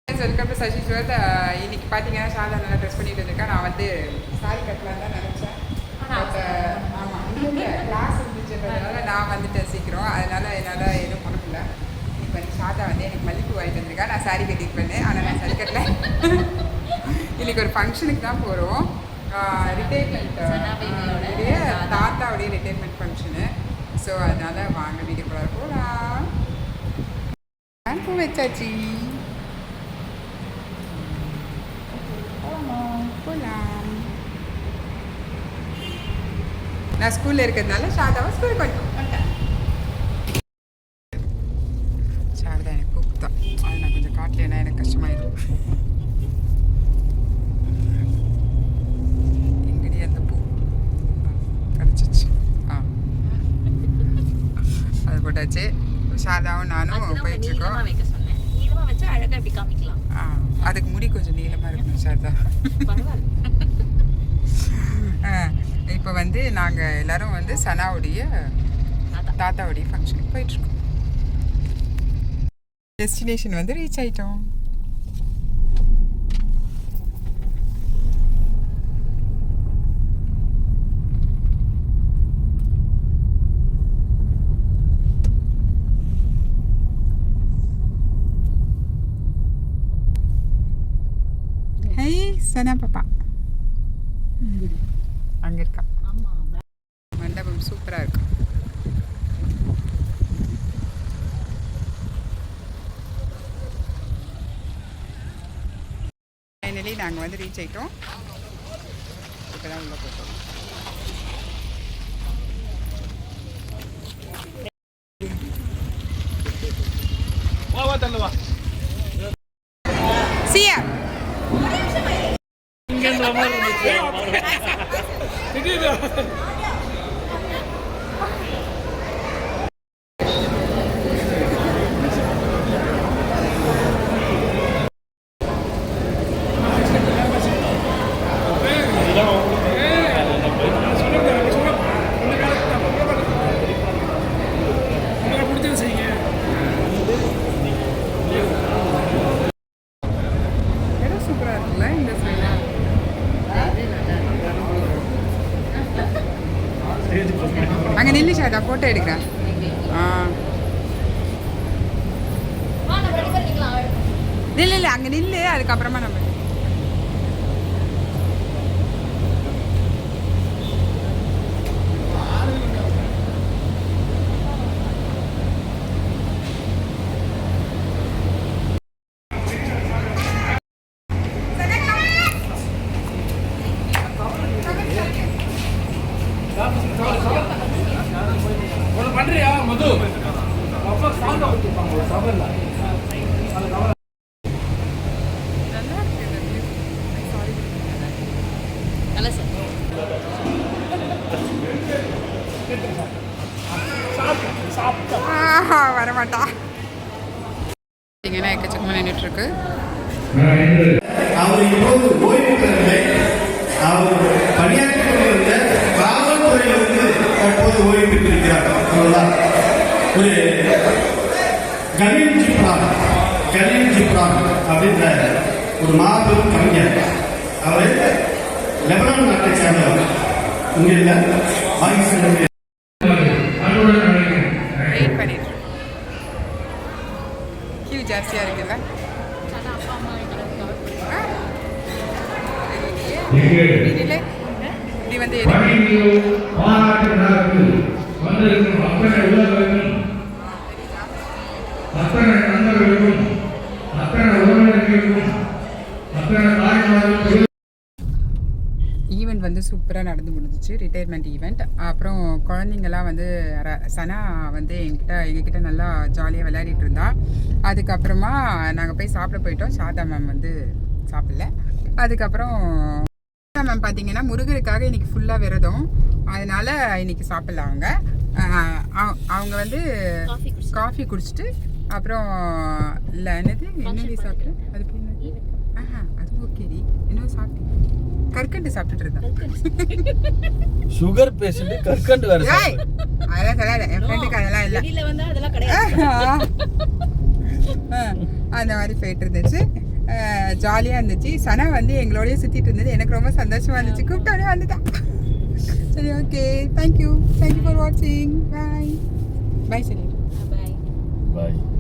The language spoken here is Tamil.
Welcome to Sasi ஸ்வர்த். இன்னைக்கு பார்த்தீங்கன்னா ஷாதா நல்லா ட்ரெஸ் பண்ணிட்டு இருக்கேன். நான் வந்து சாரி கட்டலாம் தான் நினச்சேன். பட் ஆமாம் இல்லை கிளாஸ் இருந்துச்சுன்றதுனால நான் வந்துட்டேன் சீக்கிரம். அதனால் என்னால் எதுவும் பண்ண முடியல. இன்னைக்கு வந்து ஷாதா வந்து எனக்கு மல்லிப்பூ வாங்கிட்டு வந்திருக்கேன். நான் சாரி கட்டிருப்பேன். ஆனால் நான் சாரி கட்டல. இன்னைக்கு ஒரு ஃபங்க்ஷனுக்கு தான் போகிறோம். ரிட்டைர்மெண்ட் தாத்தாவுடைய ரிட்டைர்மெண்ட் ஃபங்க்ஷனு. ஸோ அதனால் வாங்க வீட்டுக்குள்ளார போகலாம். பூ வச்சாச்சு. போகலாம். நான் ஸ்கூலில் இருக்கிறதுனால ஷாதாவை ஸ்கூலுக்கு வந்துட்டேன். ஷாரதா எனக்கு கூப்பிட்டா. அது நான் கொஞ்சம் காட்டலைன்னா எனக்கு கஷ்டமாயிடும். எங்கடி அந்த பூ கிடச்சிச்சு. அது போட்டாச்சு. ஷாதாவும் நானும் போயிட்டுருக்கோம். அதுக்கு முடி கொஞ்சம் நீளமாக இருக்கணும் ஷாரதா. இப்போ வந்து நாங்கள் எல்லோரும் வந்து சனாவுடைய தாத்தாவுடைய ஃபங்க்ஷனுக்கு போயிட்டுருக்கோம். டெஸ்டினேஷன் வந்து ரீச் ஆகிட்டோம். சனா பாப்பா அங்கே இருக்கா. மண்டபம் சூப்பராக இருக்கு. ஃபைனலி நாங்கள் வந்து ரீச் ஆகிட்டோம். இப்போ தான் உள்ள போட்டோம். சியா அங்கே நில்லு ஷாதா, ஃபோட்டோ எடுக்கிறேன். இல்லை அங்கே நில்லு, அதுக்கப்புறமா நம்ம வரமாட்டா. பார்த்தீங்கன்னா எக்கச்சக்கமாக நின்றுட்டுருக்கு. அவர் இப்போது ஓய்வு பெறவில்லை. அவர் பணியாற்றிக் கொண்டிருந்த காவல்துறையிலிருந்து தற்போது ஓய்வு பெற்றிருக்கிறார். அவ்வளவுதான். ஒரு கலீல் ஜிப்ரான் அப்படின்ற ஒரு மாபெரும் கவிஞர். அவர் லெபனான் நாட்டை சேர்ந்தவர். இங்கே இல்லை பாகிஸ்தான். ஜாஸ்தியாக இருக்குல்ல. இப்படி வந்து ஈவெண்ட் வந்து சூப்பராக நடந்து முடிஞ்சிச்சு. Retirement event. அப்புறம் குழந்தைங்கள்லாம் வந்து சனா வந்து எங்ககிட்ட நல்லா ஜாலியாக விளையாடிட்டு இருந்தா. அதுக்கப்புறமா நாங்கள் போய் சாப்பிட போயிட்டோம். ஷாதா மேம் வந்து சாப்பிடல. அதுக்கப்புறம் ஷாதா மேம் பார்த்தீங்கன்னா முருகருக்காக இன்னைக்கு ஃபுல்லாக விரதம். அதனால இன்னைக்கு சாப்பிடல. அவங்க வந்து காஃபி குடிச்சிட்டு அப்புறம் இல்லை என்னது சாப்பிட்டு அது அது ஓகேடி இன்னும் சாப்பிட்டேன். கற்கண்டு சாப்பிட்டுட்டு இருந்தேன். சுகர் பேஷண்ட் கற்கண்டு வேற. அதெல்லாம் சொல்லாத, என் ஃப்ரெண்டுக்கு அதெல்லாம் இல்லை. வெளியில வந்து அதெல்லாம் கிடையாது. அந்த மாதிரி போயிட்டு இருந்துச்சு. ஜாலியாக இருந்துச்சு. சனா வந்து எங்களோடய சுற்றிட்டு இருந்தது, எனக்கு ரொம்ப சந்தோஷமாக இருந்துச்சு. கூப்பிட்டோடனே வந்துட்டான். சரி, ஓகே, தேங்க்யூ ஃபார் வாட்சிங். பாய் பாய். சரி, பாய்.